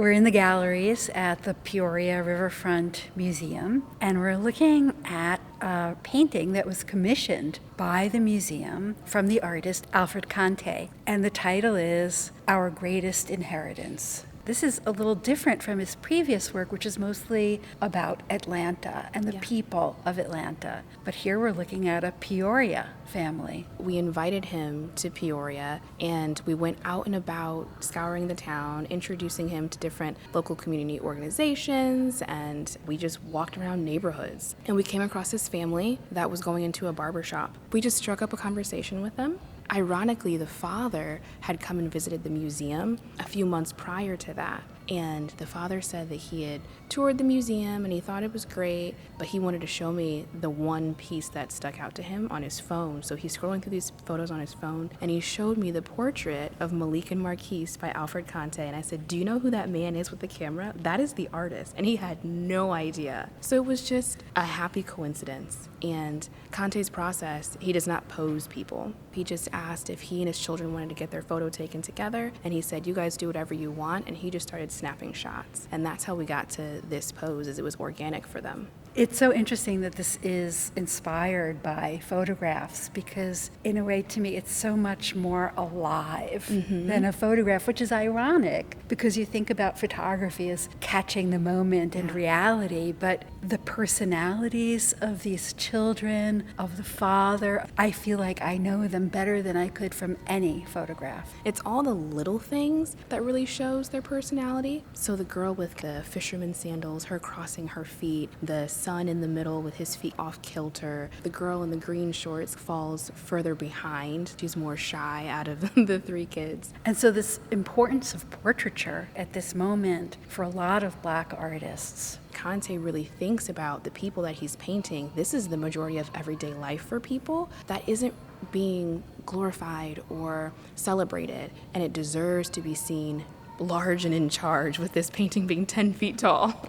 We're in the galleries at the Peoria Riverfront Museum, and we're looking at a painting that was commissioned by the museum from the artist Alfred Conteh, and the title is Our Greatest Inheritance. This is a little different from his previous work, which is mostly about Atlanta and the people of Atlanta. But here we're looking at a Peoria family. We invited him to Peoria, and we went out and about scouring the town, introducing him to different local community organizations, and we just walked around neighborhoods. And we came across this family that was going into a barber shop. We just struck up a conversation with them. Ironically, the father had come and visited the museum a few months prior to that. And the father said that he had toured the museum and he thought it was great, but he wanted to show me the one piece that stuck out to him on his phone. So he's scrolling through these photos on his phone, and he showed me the portrait of Malik and Marquise by Alfred Conteh. And I said, "Do you know who that man is with the camera? That is the artist." And he had no idea. So it was just a happy coincidence. And Conteh's process, he does not pose people. He just asked if he and his children wanted to get their photo taken together, and he said, "You guys do whatever you want," and he just started snapping shots. And that's how we got to this pose, is it was organic for them. It's so interesting that this is inspired by photographs, because in a way, to me, it's so much more alive than a photograph, which is ironic because you think about photography as catching the moment and reality, but the personalities of these children, of the father, I feel like I know them better than I could from any photograph. It's all the little things that really shows their personality. So the girl with the fisherman sandals, her crossing her feet, the son in the middle with his feet off kilter, the girl in the green shorts falls further behind. She's more shy out of the three kids. And so this importance of portraiture at this moment for a lot of Black artists. Conteh really thinks about the people that he's painting. This is the majority of everyday life for people that isn't being glorified or celebrated, and it deserves to be seen large and in charge, with this painting being 10 feet tall.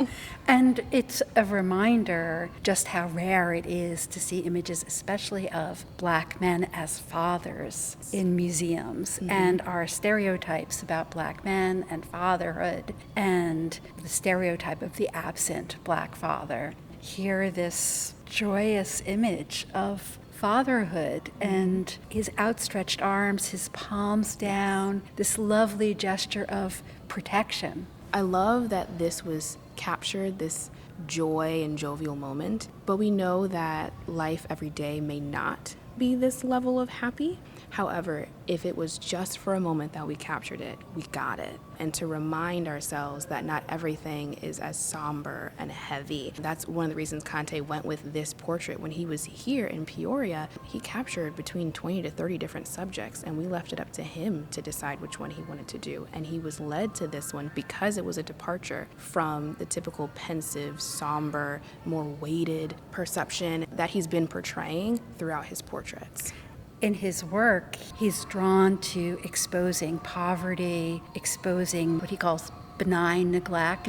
And it's a reminder just how rare it is to see images, especially of Black men as fathers in museums, and our stereotypes about Black men and fatherhood, and the stereotype of the absent Black father. Here, this joyous image of fatherhood and his outstretched arms, his palms down, this lovely gesture of protection. I love that this was captured, this joy and jovial moment, but we know that life every day may not be this level of happy. However, if it was just for a moment that we captured it, we got it. And to remind ourselves that not everything is as somber and heavy. That's one of the reasons Conteh went with this portrait. When he was here in Peoria, he captured between 20 to 30 different subjects, and we left it up to him to decide which one he wanted to do. And he was led to this one because it was a departure from the typical pensive, somber, more weighted perception that he's been portraying throughout his portraits. In his work, he's drawn to exposing poverty, exposing what he calls benign neglect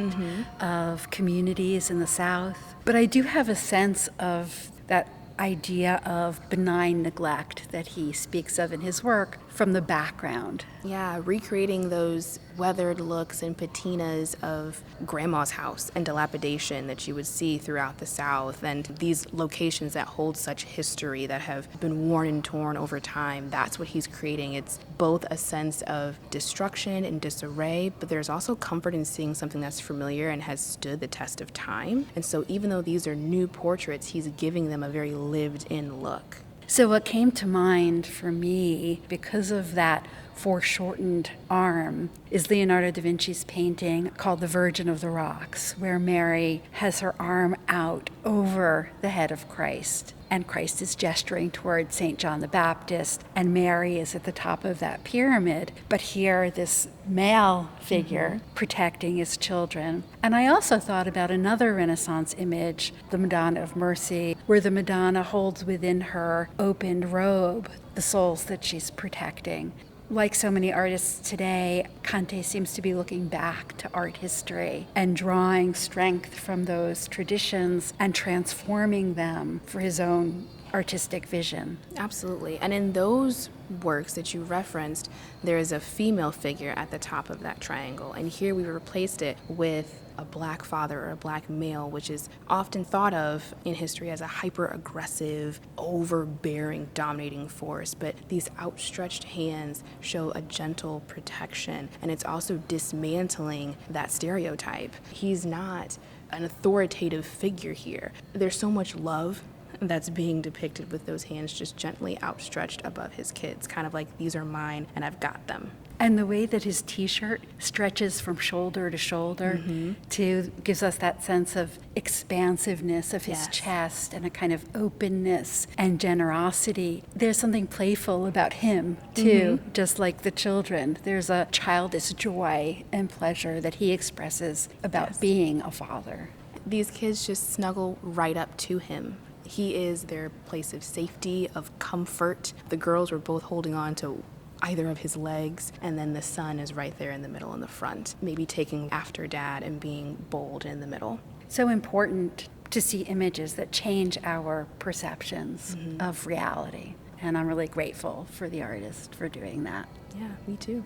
of communities in the South. But I do have a sense of that idea of benign neglect that he speaks of in his work from the background. Yeah, recreating those weathered looks and patinas of grandma's house and dilapidation that you would see throughout the South, and these locations that hold such history that have been worn and torn over time. That's what he's creating. It's both a sense of destruction and disarray, but there's also comfort in seeing something that's familiar and has stood the test of time. And so even though these are new portraits, he's giving them a very lived-in look. So what came to mind for me, because of that foreshortened arm, is Leonardo da Vinci's painting called The Virgin of the Rocks, where Mary has her arm out over the head of Christ, and Christ is gesturing toward St. John the Baptist, and Mary is at the top of that pyramid. But here, this male figure protecting his children. And I also thought about another Renaissance image, the Madonna of Mercy, where the Madonna holds within her opened robe the souls that she's protecting. Like so many artists today, Conteh seems to be looking back to art history and drawing strength from those traditions and transforming them for his own artistic vision. Absolutely. And in those works that you referenced, there is a female figure at the top of that triangle. And here we replaced it with a black father or a black male, which is often thought of in history as a hyper-aggressive, overbearing, dominating force. But these outstretched hands show a gentle protection. And it's also dismantling that stereotype. He's not an authoritative figure here. There's so much love that's being depicted with those hands just gently outstretched above his kids, kind of like, these are mine and I've got them. And the way that his t-shirt stretches from shoulder to shoulder gives us that sense of expansiveness of his chest and a kind of openness and generosity. There's something playful about him too, just like the children. There's a childish joy and pleasure that he expresses about being a father. These kids just snuggle right up to him. He is their place of safety, of comfort. The girls were both holding on to either of his legs, and then the son is right there in the middle in the front, maybe taking after dad and being bold in the middle. So important to see images that change our perceptions of reality. And I'm really grateful for the artist for doing that. Yeah, me too.